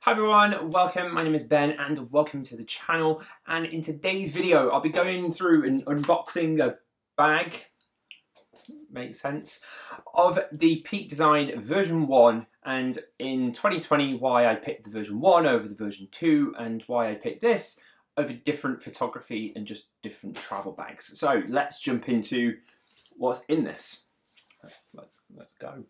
Hi everyone, welcome. My name is Ben and welcome to the channel. And in today's video, I'll be going through and unboxing a bag, makes sense, of the Peak Design version 1, and in 2020 why I picked the version 1 over the version 2 and why I picked this over different photography and just different travel bags. So let's jump into what's in this. Let's go.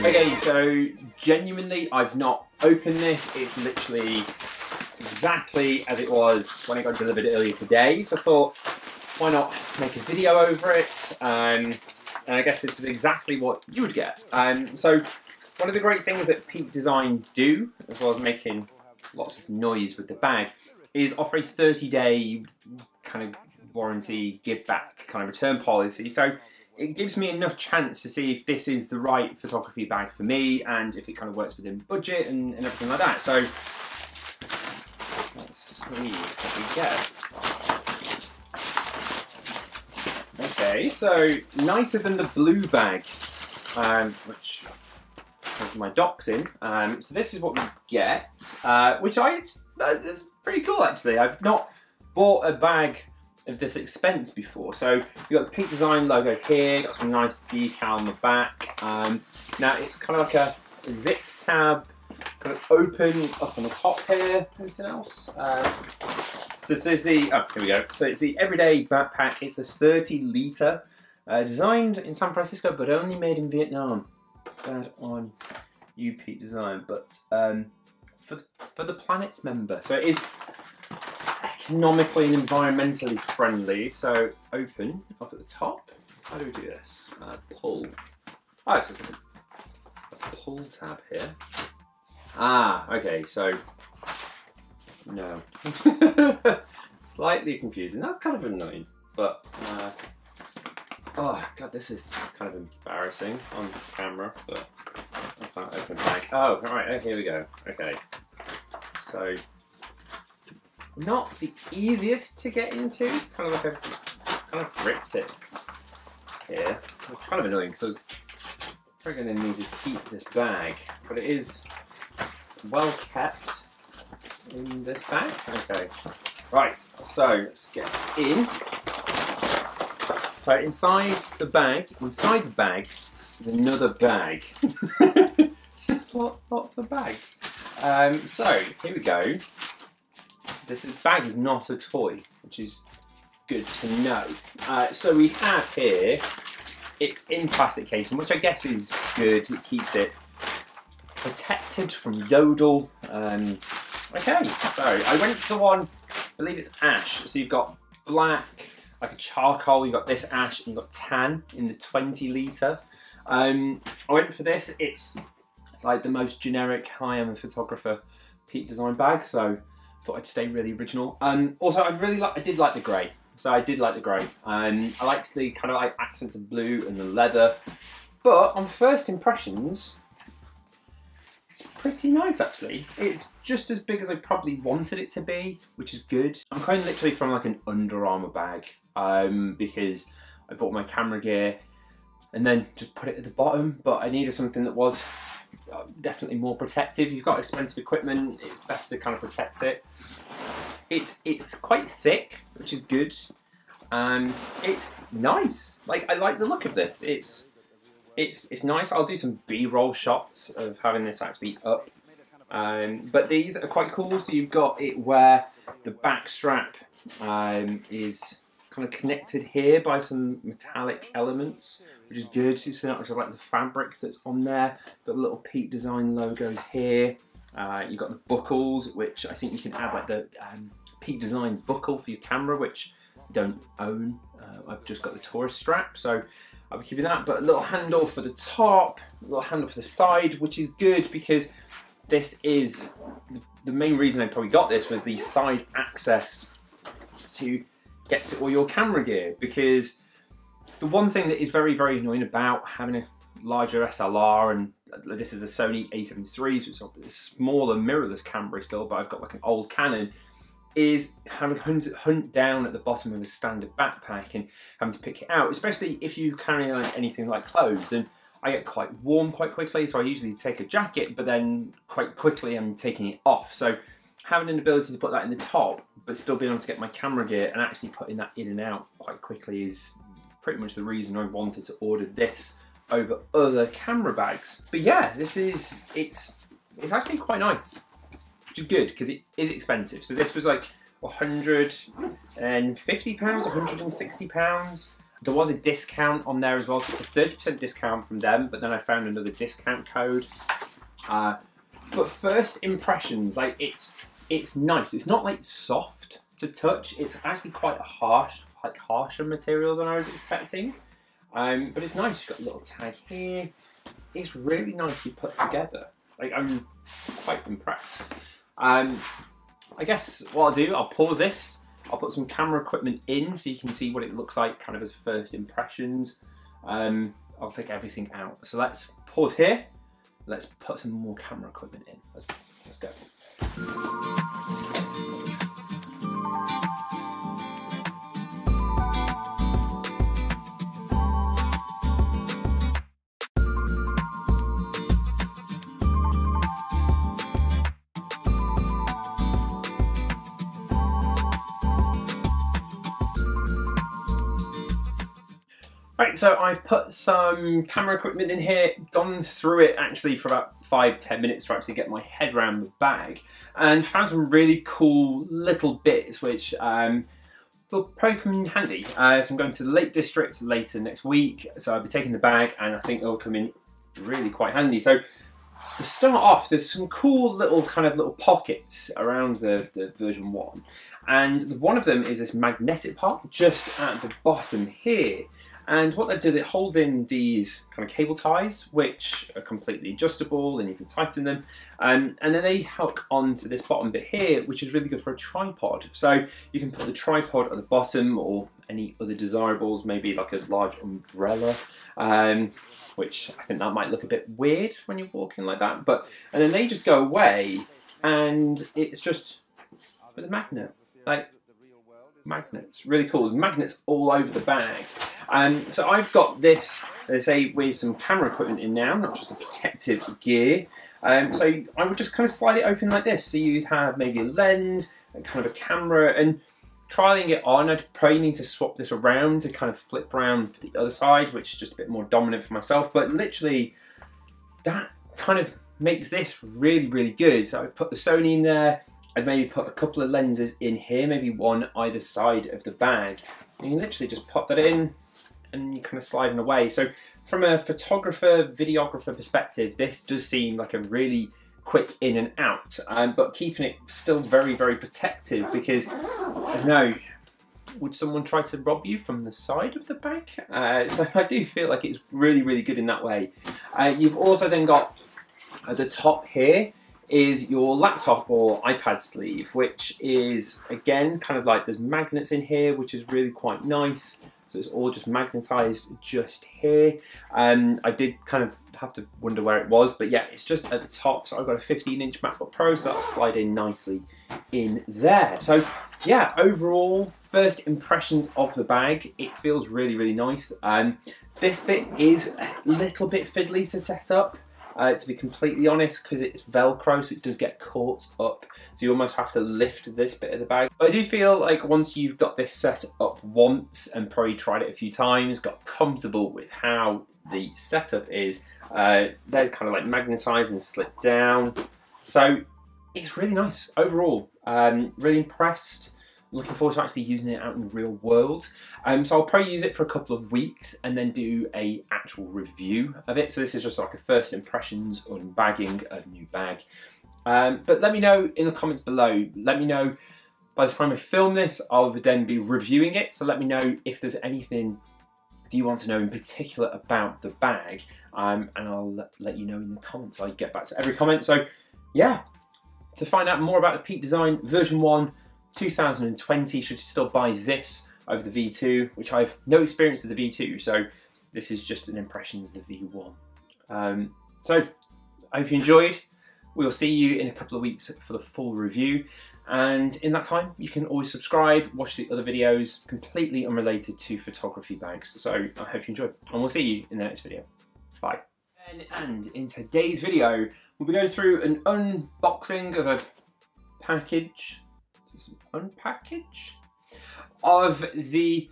Okay, so genuinely, I've not opened this. It's literally exactly as it was when it got delivered earlier today. So I thought, why not make a video over it? And I guess this is exactly what you would get. So one of the great things that Peak Design do, as well as making lots of noise with the bag, is offer a 30-day kind of warranty, give back kind of return policy. So it gives me enough chance to see if this is the right photography bag for me and if it kind of works within budget and everything like that. So let's see what we get. Okay, so nicer than the blue bag, which has my docs in. So this is what we get, which is pretty cool actually. I've not bought a bag of this expense before. So you've got the Peak Design logo here, got some nice decal on the back. Now it's kind of like a zip tab, kind of open up on the top here. Anything else? So this is the, oh, here we go. So it's the everyday backpack. It's a 30-litre, designed in San Francisco, but only made in Vietnam. Bad on you, Peak Design, but for the planet's member. So it is economically and environmentally friendly. So open up at the top. How do we do this? Pull. Oh, it's just a pull tab here. Ah, okay. So no, slightly confusing. That's kind of annoying, but oh god, this is kind of embarrassing on camera. But I can't open the bag. Oh, right. Oh, here we go. Okay, so not the easiest to get into. Kind of like kind of gripped it here. It's kind of annoying because I'm probably going to need to keep this bag, but it is well kept in this bag. Okay, right. So let's get in. So inside the bag is another bag. There's lots of bags. So here we go. This bag is not a toy, which is good to know. So we have here, it's in plastic casing, which I guess is good. It keeps it protected from yodel. Okay, so I went for the one, I believe it's ash. So you've got black, like a charcoal, you've got this ash, and you've got tan in the 20-litre. I went for this. It's like the most generic, hi, I'm a photographer, Peak Design bag, so thought I'd stay really original. Also, I did like the grey. So I did like the grey. I liked the kind of like accents of blue and the leather. But on first impressions, it's pretty nice actually. It's just as big as I probably wanted it to be, which is good. I'm kind of literally from like an Under Armour bag, because I bought my camera gear and then just put it at the bottom, but I needed something that was definitely more protective. You've got expensive equipment, it's best to kind of protect it. It's quite thick, which is good. It's nice. Like, I like the look of this. It's nice. I'll do some B-roll shots of having this actually up. But these are quite cool. So you've got it where the back strap is kind of connected here by some metallic elements, which is good. It's not just like the fabric that's on there. Got the little Peak Design logos here. You've got the buckles, which I think you can add like the Peak Design buckle for your camera, which I don't own. I've just got the tourist strap, so I'll be keeping that. But a little handle for the top, a little handle for the side, which is good because this is the main reason I probably got this was the side access to get to all your camera gear. Because the one thing that is very, very annoying about having a larger SLR, and this is a Sony A7 III, so it's a smaller mirrorless camera still, but I've got like an old Canon, is having to hunt down at the bottom of a standard backpack and having to pick it out, especially if you carry like anything like clothes. And I get quite warm quite quickly, so I usually take a jacket, but then quite quickly I'm taking it off. So having an ability to put that in the top, but still being able to get my camera gear and actually putting that in and out quite quickly is pretty much the reason I wanted to order this over other camera bags. But yeah, it's actually quite nice, which is good because it is expensive. So this was like £150, £160. There was a discount on there as well, so it's a 30% discount from them, but then I found another discount code. But first impressions, like it's nice. It's not like soft to touch. It's actually quite a harsher material than I was expecting. But it's nice. You've got a little tag here. It's really nicely put together. Like, I'm quite impressed. I guess what I'll do, I'll pause this. I'll put some camera equipment in so you can see what it looks like kind of as first impressions. I'll take everything out. So let's pause here. Let's put some more camera equipment in. Let's go. Right, so I've put some camera equipment in here, gone through it actually for about 5-10 minutes to actually get my head around the bag, and found some really cool little bits which will probably come in handy. So I'm going to the Lake District later next week, so I'll be taking the bag and I think it'll come in really quite handy. So to start off, there's some cool little pockets around the version 1, and one of them is this magnetic part just at the bottom here. And what that does, it holds in these kind of cable ties, which are completely adjustable and you can tighten them. And then they hook onto this bottom bit here, which is really good for a tripod. So you can put the tripod at the bottom or any other desirables, maybe like a large umbrella, which I think that might look a bit weird when you're walking like that. And then they just go away and it's just with a magnet, like magnets, really cool. There's magnets all over the bag. So I've got this, let's say, with some camera equipment in now, not just the protective gear. So I would just kind of slide it open like this. So you'd have maybe a lens, and kind of a camera, and trialing it on, I'd probably need to swap this around to kind of flip around to the other side, which is just a bit more dominant for myself. But literally, that kind of makes this really, really good. So I put the Sony in there. I'd maybe put a couple of lenses in here, maybe one either side of the bag. And you literally just pop that in and you're kind of sliding away. So from a photographer, videographer perspective, this does seem like a really quick in and out, but keeping it still very, very protective because, as now, would someone try to rob you from the side of the bag? So I do feel like it's really, really good in that way. You've also then got at the top here is your laptop or iPad sleeve, which is, again, kind of like there's magnets in here, which is really quite nice. So it's all just magnetized just here. I did kind of have to wonder where it was, but yeah, it's just at the top. So I've got a 15-inch MacBook Pro, so that'll slide in nicely in there. So yeah, overall, first impressions of the bag, it feels really, really nice. This bit is a little bit fiddly to set up. To be completely honest, because it's Velcro, so it does get caught up. So you almost have to lift this bit of the bag. But I do feel like once you've got this set up once and probably tried it a few times, got comfortable with how the setup is, they're kind of like magnetized and slip down. So it's really nice overall. Really impressed. Looking forward to actually using it out in the real world. So I'll probably use it for a couple of weeks and then do a actual review of it. So this is just like a first impressions unbagging a new bag. But let me know in the comments below. Let me know by the time I film this, I'll then be reviewing it. So let me know if there's anything do you want to know in particular about the bag. And I'll let you know in the comments. I get back to every comment. So yeah, to find out more about the Peak Design version 1, 2020, should you still buy this over the V2, which I have no experience of the V2, so this is just an impressions of the V1. So I hope you enjoyed. We will see you in a couple of weeks for the full review. And in that time, you can always subscribe, watch the other videos completely unrelated to photography bags. So I hope you enjoy, and we'll see you in the next video. Bye. And in today's video, we'll be going through an unboxing of a package. Is this an unpackage? Of the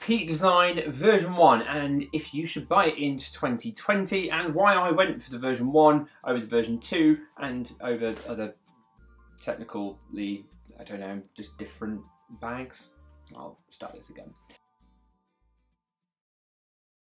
Peak Design version 1, and if you should buy it into 2020, and why I went for the version 1 over the version 2 and over other technically, I don't know, just different bags. I'll start this again.